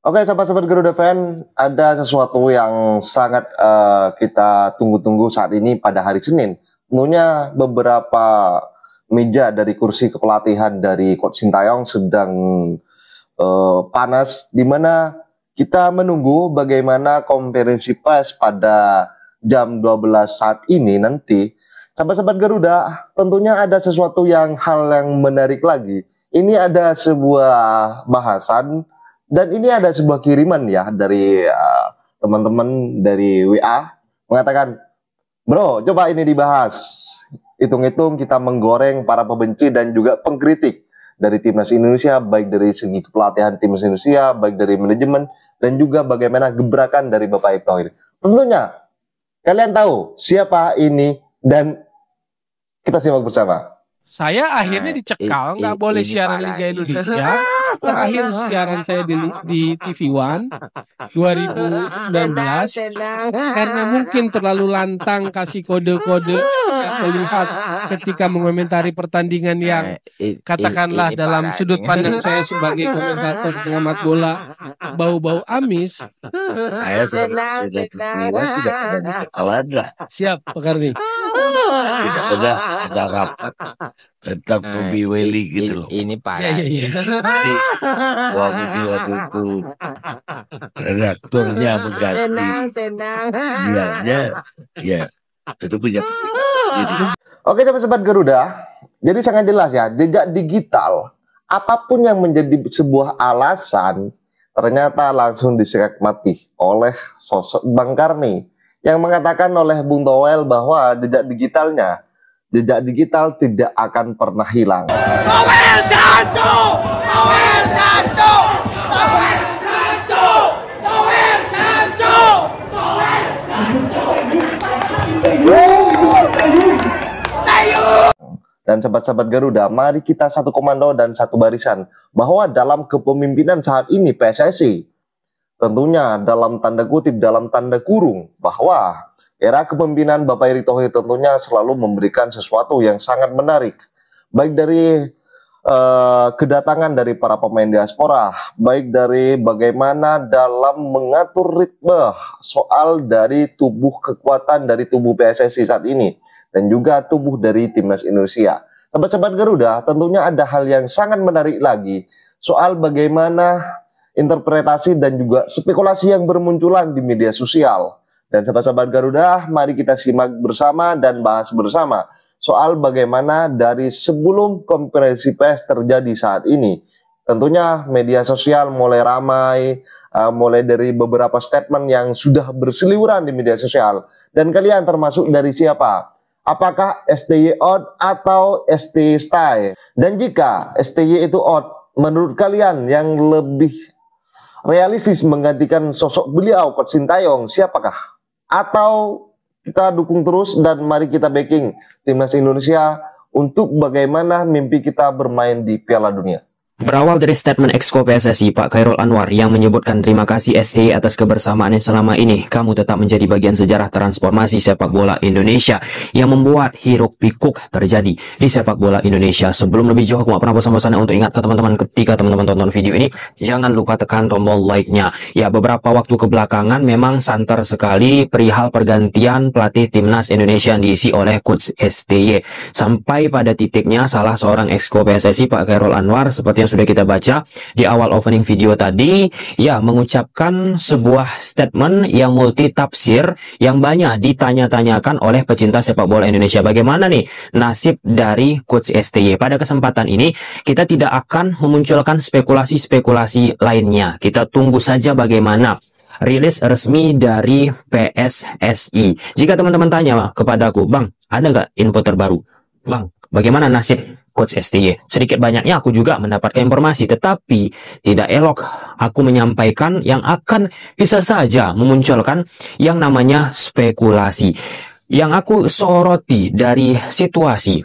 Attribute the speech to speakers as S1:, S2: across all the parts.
S1: Oke, sahabat-sahabat Garuda Fan, ada sesuatu yang sangat kita tunggu-tunggu saat ini pada hari Senin. Tentunya beberapa meja dari kursi kepelatihan dari Coach Sintayong sedang panas, di mana kita menunggu bagaimana konferensi pers pada jam 12 saat ini nanti. Sahabat-sahabat Garuda, tentunya ada sesuatu hal yang menarik lagi. Ini ada sebuah bahasan dan ini ada sebuah kiriman ya dari teman-teman dari WA mengatakan, bro, coba ini dibahas. Hitung-hitung kita menggoreng para pembenci dan juga pengkritik dari timnas Indonesia, baik dari segi kepelatihan timnas Indonesia, baik dari manajemen, dan juga bagaimana gebrakan dari Bapak Erick Thohir. Tentunya kalian tahu siapa ini dan kita simak bersama.
S2: Saya akhirnya dicekal, nggak boleh siaran Liga Indonesia. Terakhir siaran saya di TV One 2019 karena mungkin terlalu lantang kasih kode-kode melihat ketika mengomentari pertandingan yang katakanlah dalam sudut pandang saya sebagai komentator pengamat bola bau-bau amis.
S3: Saya sudah
S2: Siap, Pak Karni.
S3: udah rapat tentang Bobby Welly gitu loh.
S4: Ini parah.
S3: Jadi waktu itu redakturnya mengganti dianya, ya itu punya kepentingan.
S1: Oke, sahabat-sahabat Garuda, jadi sangat jelas ya, jejak digital apapun yang menjadi sebuah alasan ternyata langsung disekak mati oleh sosok Bang Karni yang mengatakan oleh Bung Toel bahwa jejak digital tidak akan pernah hilang.
S5: Toel jatuh! Toel jatuh! Toel jatuh! Toel jatuh! Toel jatuh!
S1: Dan sahabat-sahabat Garuda, mari kita satu komando dan satu barisan bahwa dalam kepemimpinan saat ini PSSI, tentunya dalam tanda kutip, dalam tanda kurung, bahwa era kepemimpinan Bapak Erick Thohir tentunya selalu memberikan sesuatu yang sangat menarik. Baik dari kedatangan dari para pemain diaspora, baik dari bagaimana dalam mengatur ritme soal dari tubuh kekuatan dari tubuh PSSI saat ini, dan juga tubuh dari timnas Indonesia. Sahabat-sahabat Garuda, tentunya ada hal yang sangat menarik lagi soal bagaimana interpretasi dan juga spekulasi yang bermunculan di media sosial. Dan sahabat-sahabat Garuda, mari kita simak bersama dan bahas bersama soal bagaimana dari sebelum konferensi pers terjadi saat ini. Tentunya media sosial mulai ramai, mulai dari beberapa statement yang sudah berseliweran di media sosial. Dan kalian termasuk dari siapa? Apakah STY out atau STY stay? Dan jika STY itu out, menurut kalian yang lebih realistis menggantikan sosok beliau Coach Sintayong siapakah? Atau kita dukung terus dan mari kita backing timnas Indonesia untuk bagaimana mimpi kita bermain di Piala Dunia.
S4: Berawal dari statement Exco PSSI Pak Khairul Anwar yang menyebutkan terima kasih STY atas kebersamaannya selama ini, kamu tetap menjadi bagian sejarah transformasi sepak bola Indonesia yang membuat hiruk pikuk terjadi di sepak bola Indonesia. Sebelum lebih jauh, aku gak pernah bosan-bosannya untuk ingat ke teman-teman, ketika teman-teman tonton video ini, jangan lupa tekan tombol like-nya. Ya, beberapa waktu kebelakangan memang santer sekali perihal pergantian pelatih timnas Indonesia yang diisi oleh Coach STY. Sampai pada titiknya salah seorang Exco PSSI Pak Khairul Anwar, seperti yang sudah kita baca di awal opening video tadi, ya, mengucapkan sebuah statement yang multi tafsir yang banyak ditanya-tanyakan oleh pecinta sepak bola Indonesia. Bagaimana nih nasib dari Coach STY? Pada kesempatan ini kita tidak akan memunculkan spekulasi-spekulasi lainnya. Kita tunggu saja bagaimana rilis resmi dari PSSI. Jika teman-teman tanya kepadaku, Bang, ada nggak info terbaru? Bang, bagaimana nasib Coach STY? Sedikit banyaknya aku juga mendapatkan informasi, tetapi tidak elok aku menyampaikan yang akan bisa saja memunculkan yang namanya spekulasi. Yang aku soroti dari situasi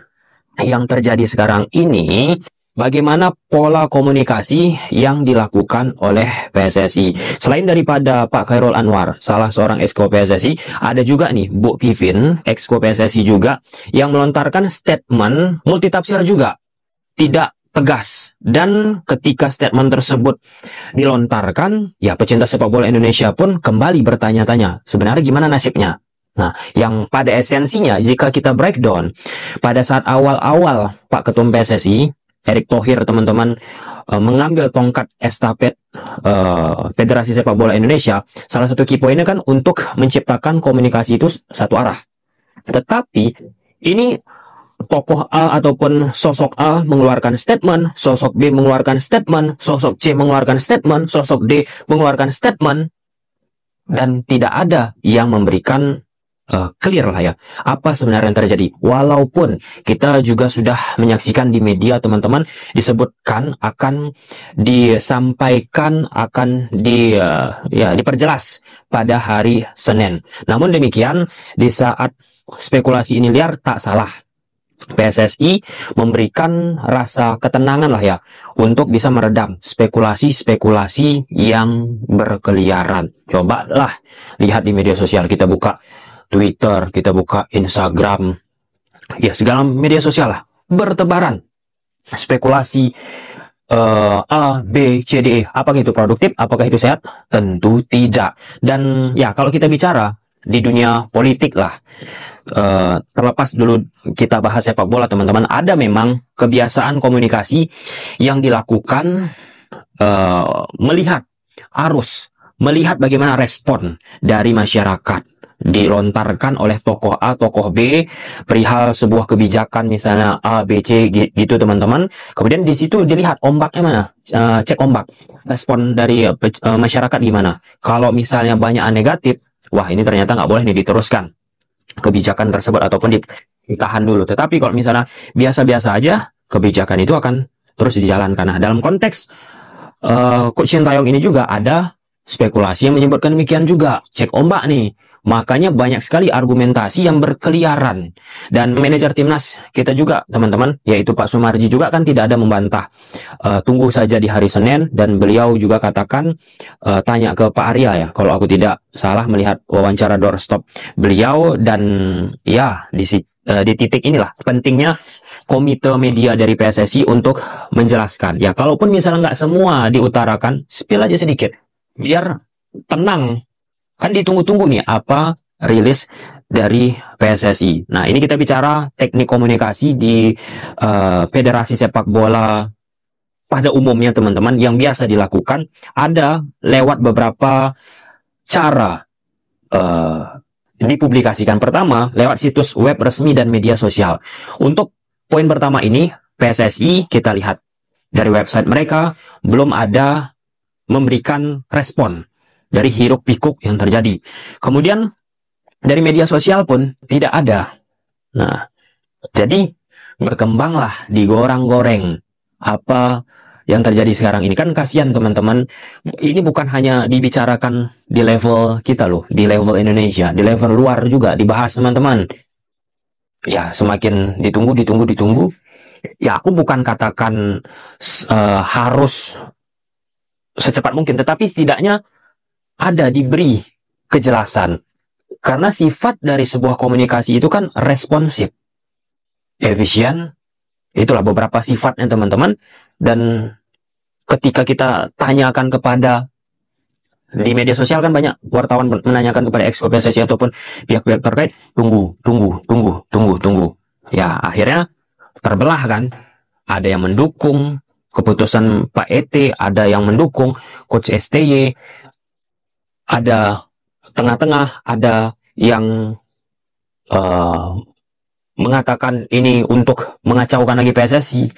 S4: yang terjadi sekarang ini, bagaimana pola komunikasi yang dilakukan oleh PSSI. Selain daripada Pak Khairul Anwar, salah seorang exco PSSI, ada juga nih Bu Pipin, exco PSSI juga, yang melontarkan statement multitafsir juga. Tidak tegas. Dan ketika statement tersebut dilontarkan, ya pecinta sepak bola Indonesia pun kembali bertanya-tanya, sebenarnya gimana nasibnya? Nah, yang pada esensinya jika kita breakdown, pada saat awal-awal Pak Ketum PSSI, Erick Thohir teman-teman, mengambil tongkat estafet Federasi Sepak Bola Indonesia, salah satu key poinnya kan untuk menciptakan komunikasi itu satu arah. Tetapi ini tokoh A ataupun sosok A mengeluarkan statement, sosok B mengeluarkan statement, sosok C mengeluarkan statement, sosok D mengeluarkan statement, dan tidak ada yang memberikan clear lah ya, apa sebenarnya yang terjadi. Walaupun kita juga sudah menyaksikan di media teman-teman, disebutkan akan disampaikan, akan diperjelas pada hari Senin. Namun demikian, di saat spekulasi ini liar, tak salah PSSI memberikan rasa ketenangan lah ya, untuk bisa meredam spekulasi-spekulasi yang berkeliaran. Cobalah lihat di media sosial, kita buka Twitter, kita buka Instagram, ya segala media sosial lah, bertebaran spekulasi A, B, C, D, E. Apakah itu produktif? Apakah itu sehat? Tentu tidak. Dan ya kalau kita bicara di dunia politik lah, terlepas dulu kita bahas sepak bola teman-teman, ada memang kebiasaan komunikasi yang dilakukan melihat arus, melihat bagaimana respon dari masyarakat, dilontarkan oleh tokoh A, tokoh B, perihal sebuah kebijakan misalnya A, B, C gitu teman-teman. Kemudian di situ dilihat ombaknya mana, cek ombak, respon dari masyarakat gimana. Kalau misalnya banyak negatif, wah ini ternyata nggak boleh nih diteruskan kebijakan tersebut ataupun ditahan dulu. Tetapi kalau misalnya biasa-biasa aja, kebijakan itu akan terus dijalankan. Nah, dalam konteks Coach Sintayong ini juga ada spekulasi yang menyebutkan demikian juga, cek ombak nih. Makanya banyak sekali argumentasi yang berkeliaran. Dan manajer timnas kita juga teman-teman, yaitu Pak Sumarji juga kan tidak ada membantah. Tunggu saja di hari Senin, dan beliau juga katakan, tanya ke Pak Arya ya, kalau aku tidak salah melihat wawancara doorstop beliau. Dan ya di titik inilah pentingnya komite media dari PSSI untuk menjelaskan. Ya kalaupun misalnya nggak semua diutarakan, spill aja sedikit biar tenang. Kan ditunggu-tunggu nih apa rilis dari PSSI. Nah ini kita bicara teknik komunikasi di Federasi Sepak Bola pada umumnya teman-teman, yang biasa dilakukan ada lewat beberapa cara dipublikasikan. Pertama, lewat situs web resmi dan media sosial. Untuk poin pertama ini, PSSI kita lihat dari website mereka belum ada memberikan respon dari hiruk pikuk yang terjadi. Kemudian dari media sosial pun tidak ada. Nah, jadi berkembanglah, digoreng-goreng apa yang terjadi sekarang ini. Kan kasihan teman-teman, ini bukan hanya dibicarakan di level kita loh, di level Indonesia, di level luar juga dibahas teman-teman. Ya semakin ditunggu. Ya aku bukan katakan harus secepat mungkin, tetapi setidaknya ada diberi kejelasan. Karena sifat dari sebuah komunikasi itu kan responsif, efisien, itulah beberapa sifatnya teman-teman. Dan ketika kita tanyakan kepada, di media sosial kan banyak wartawan menanyakan kepada exco PSSI ataupun pihak-pihak terkait, tunggu. Ya akhirnya terbelah kan, ada yang mendukung keputusan Pak ET, ada yang mendukung Coach STY, ada tengah-tengah, ada yang mengatakan ini untuk mengacaukan lagi PSSI.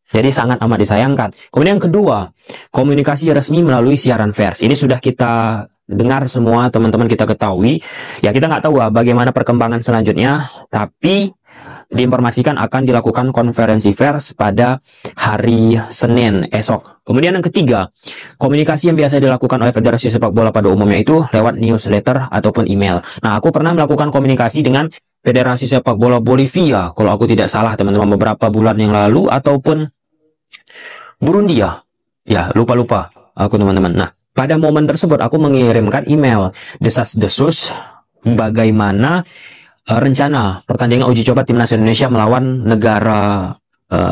S4: Jadi sangat amat disayangkan. Kemudian yang kedua, komunikasi resmi melalui siaran pers. Ini sudah kita dengar semua teman-teman, kita ketahui. Ya kita nggak tahu bagaimana perkembangan selanjutnya, tapi diinformasikan akan dilakukan konferensi pers pada hari Senin esok. Kemudian yang ketiga, komunikasi yang biasa dilakukan oleh Federasi Sepak Bola pada umumnya itu lewat newsletter ataupun email. Nah, aku pernah melakukan komunikasi dengan Federasi Sepak Bola Bolivia, kalau aku tidak salah teman-teman, beberapa bulan yang lalu, ataupun Burundi ya lupa aku teman-teman. Nah, pada momen tersebut aku mengirimkan email desas-desus bagaimana rencana pertandingan uji coba timnas Indonesia melawan negara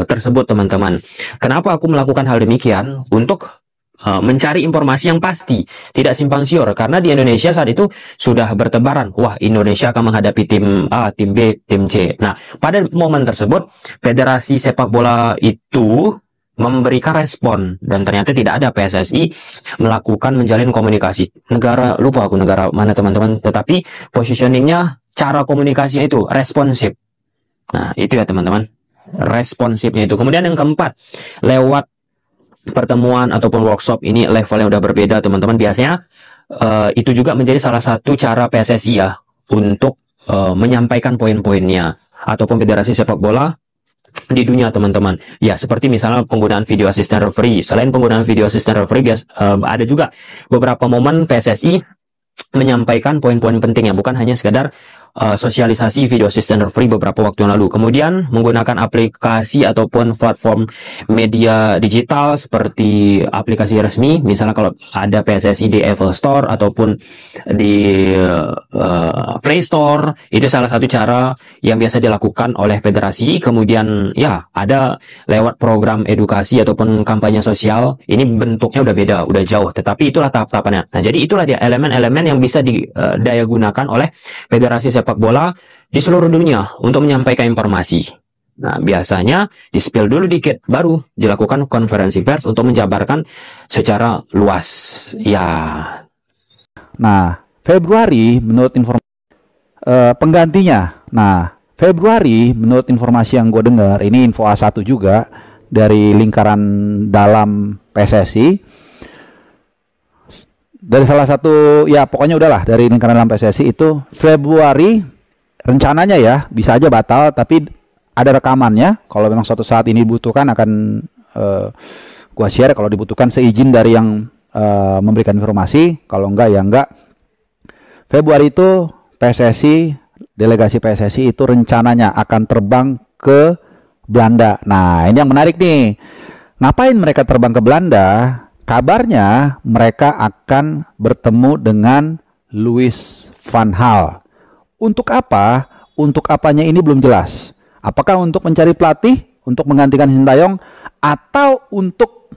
S4: tersebut, teman-teman. Kenapa aku melakukan hal demikian? Untuk mencari informasi yang pasti, tidak simpang siur, karena di Indonesia saat itu sudah bertebaran, wah Indonesia akan menghadapi tim A, tim B, tim C. Nah, pada momen tersebut Federasi Sepak Bola itu memberikan respon, dan ternyata tidak ada PSSI melakukan menjalin komunikasi. Lupa aku negara mana, teman-teman, tetapi positioningnya, cara komunikasinya itu responsif. Nah, itu ya teman-teman, responsifnya itu. Kemudian yang keempat, lewat pertemuan ataupun workshop, ini levelnya udah berbeda, teman-teman. Biasanya itu juga menjadi salah satu cara PSSI ya untuk menyampaikan poin-poinnya, ataupun Federasi Sepak Bola di dunia, teman-teman. Ya, seperti misalnya penggunaan video assistant referee. Selain penggunaan video assistant referee, ada juga beberapa momen PSSI menyampaikan poin-poin pentingnya, bukan hanya sekedar sosialisasi video assistant referee beberapa waktu yang lalu. Kemudian menggunakan aplikasi ataupun platform media digital seperti aplikasi resmi, misalnya kalau ada PSSI di Apple Store ataupun di Play Store, itu salah satu cara yang biasa dilakukan oleh federasi. Kemudian ya ada lewat program edukasi ataupun kampanye sosial. Ini bentuknya udah beda, udah jauh, tetapi itulah tahap-tahapannya. Nah, jadi itulah dia elemen-elemen yang bisa didaya gunakan oleh Federasi Sepak Bola di seluruh dunia untuk menyampaikan informasi. Nah, biasanya di-spill dulu dikit, baru dilakukan konferensi pers untuk menjabarkan secara luas. Ya.
S6: Nah, Februari menurut informasi penggantinya. Nah, Februari menurut informasi yang gue dengar, ini info A1 juga dari lingkaran dalam PSSI. Dari salah satu, ya pokoknya udahlah, dari lingkaran dalam PSSI itu Februari rencananya ya, bisa aja batal, tapi ada rekamannya. Kalau memang suatu saat ini dibutuhkan akan gua share, kalau dibutuhkan seizin dari yang memberikan informasi, kalau enggak ya enggak. Februari itu PSSI, delegasi PSSI itu rencananya akan terbang ke Belanda. Nah, ini yang menarik nih. Ngapain mereka terbang ke Belanda? Kabarnya mereka akan bertemu dengan Louis van Gaal. Untuk apa? Untuk apanya ini belum jelas. Apakah untuk mencari pelatih, untuk menggantikan Sintayong, atau untuk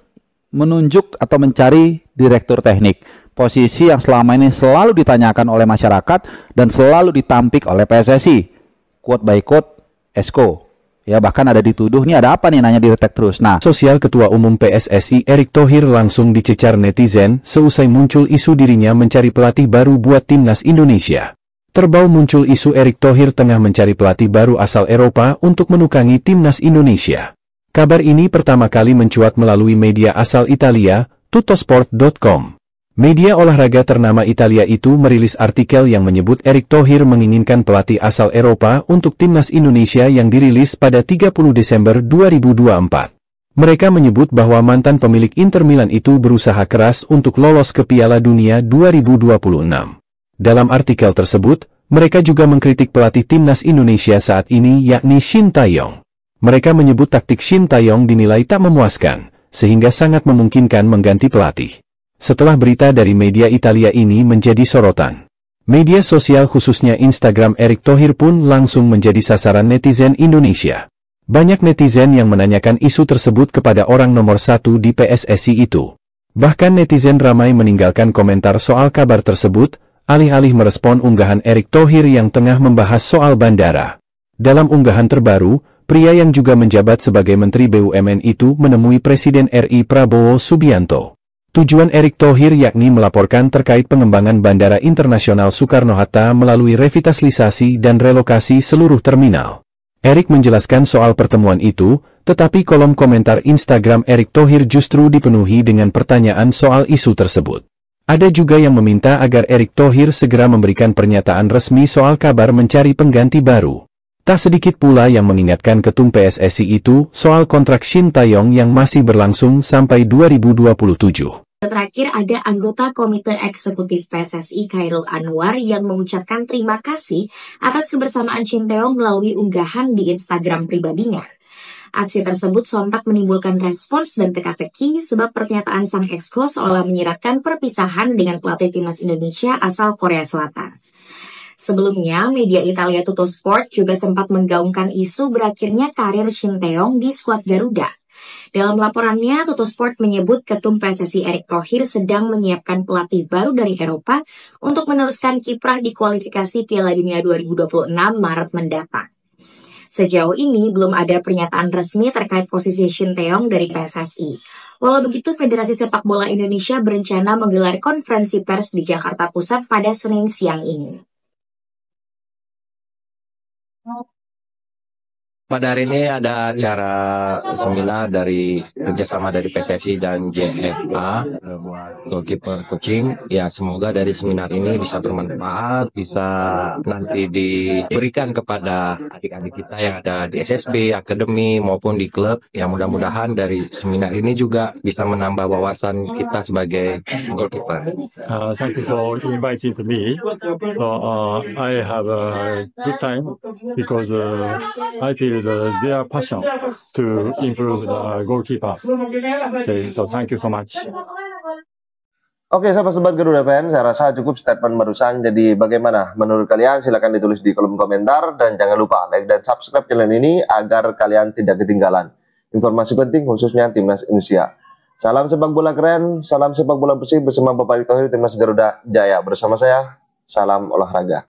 S6: menunjuk atau mencari direktur teknik? Posisi yang selama ini selalu ditanyakan oleh masyarakat dan selalu ditampik oleh PSSI. Quote by quote, Esko. Ya, bahkan ada dituduh, nih ada apa nih, nanya di Retek terus. Nah,
S7: Sosial Ketua Umum PSSI Erick Thohir langsung dicecar netizen seusai muncul isu dirinya mencari pelatih baru buat timnas Indonesia. Terbau muncul isu Erick Thohir tengah mencari pelatih baru asal Eropa untuk menukangi timnas Indonesia. Kabar ini pertama kali mencuat melalui media asal Italia, Tuttosport.com. Media olahraga ternama Italia itu merilis artikel yang menyebut Erick Thohir menginginkan pelatih asal Eropa untuk timnas Indonesia yang dirilis pada 30 Desember 2024. Mereka menyebut bahwa mantan pemilik Inter Milan itu berusaha keras untuk lolos ke Piala Dunia 2026. Dalam artikel tersebut, mereka juga mengkritik pelatih timnas Indonesia saat ini yakni Sintayong. Mereka menyebut taktik Sintayong dinilai tak memuaskan, sehingga sangat memungkinkan mengganti pelatih. Setelah berita dari media Italia ini menjadi sorotan, media sosial khususnya Instagram Erick Thohir pun langsung menjadi sasaran netizen Indonesia. Banyak netizen yang menanyakan isu tersebut kepada orang nomor satu di PSSI itu. Bahkan netizen ramai meninggalkan komentar soal kabar tersebut, alih-alih merespon unggahan Erick Thohir yang tengah membahas soal bandara. Dalam unggahan terbaru, pria yang juga menjabat sebagai Menteri BUMN itu menemui Presiden RI Prabowo Subianto. Tujuan Erick Thohir yakni melaporkan terkait pengembangan Bandara Internasional Soekarno-Hatta melalui revitalisasi dan relokasi seluruh terminal. Erick menjelaskan soal pertemuan itu, tetapi kolom komentar Instagram Erick Thohir justru dipenuhi dengan pertanyaan soal isu tersebut. Ada juga yang meminta agar Erick Thohir segera memberikan pernyataan resmi soal kabar mencari pengganti baru. Tak sedikit pula yang mengingatkan ketum PSSI itu soal kontrak Sintayong yang masih berlangsung sampai 2027.
S8: Terakhir ada anggota Komite Eksekutif PSSI Khairul Anwar yang mengucapkan terima kasih atas kebersamaan Sintayong melalui unggahan di Instagram pribadinya. Aksi tersebut sontak menimbulkan respons dan teka-teki sebab pernyataan sang exco seolah menyiratkan perpisahan dengan pelatih timnas Indonesia asal Korea Selatan. Sebelumnya, media Italia Tuttosport juga sempat menggaungkan isu berakhirnya karir Shin Tae-yong di skuad Garuda. Dalam laporannya, Tuttosport menyebut Ketum PSSI Erick Thohir sedang menyiapkan pelatih baru dari Eropa untuk meneruskan kiprah di kualifikasi Piala Dunia 2026 Maret mendatang. Sejauh ini belum ada pernyataan resmi terkait posisi Shin Tae-yong dari PSSI. Walau begitu, Federasi Sepak Bola Indonesia berencana menggelar konferensi pers di Jakarta Pusat pada Senin siang ini.
S9: Pada hari ini ada acara seminar dari kerjasama dari PSSI dan JFA buat goalkeeper coaching. Ya, semoga dari seminar ini bisa bermanfaat, bisa nanti diberikan kepada adik-adik kita yang ada di SSB, akademi maupun di klub. Ya, mudah-mudahan dari seminar ini juga bisa menambah wawasan kita sebagai goalkeeper.
S10: Thank you for inviting me. So I have a good time because I feel their passion to improve the goalkeeper. Okay, so thank you so much.
S1: Oke, sahabat Sobat Garuda Fans, saya rasa cukup statement barusan. Jadi bagaimana menurut kalian? Silahkan ditulis di kolom komentar. Dan jangan lupa like dan subscribe channel ini agar kalian tidak ketinggalan informasi penting khususnya Timnas Indonesia. Salam sepak bola keren, salam sepak bola bersih bersama Bapak Erick Thohir Timnas Garuda Jaya. Bersama saya, salam olahraga.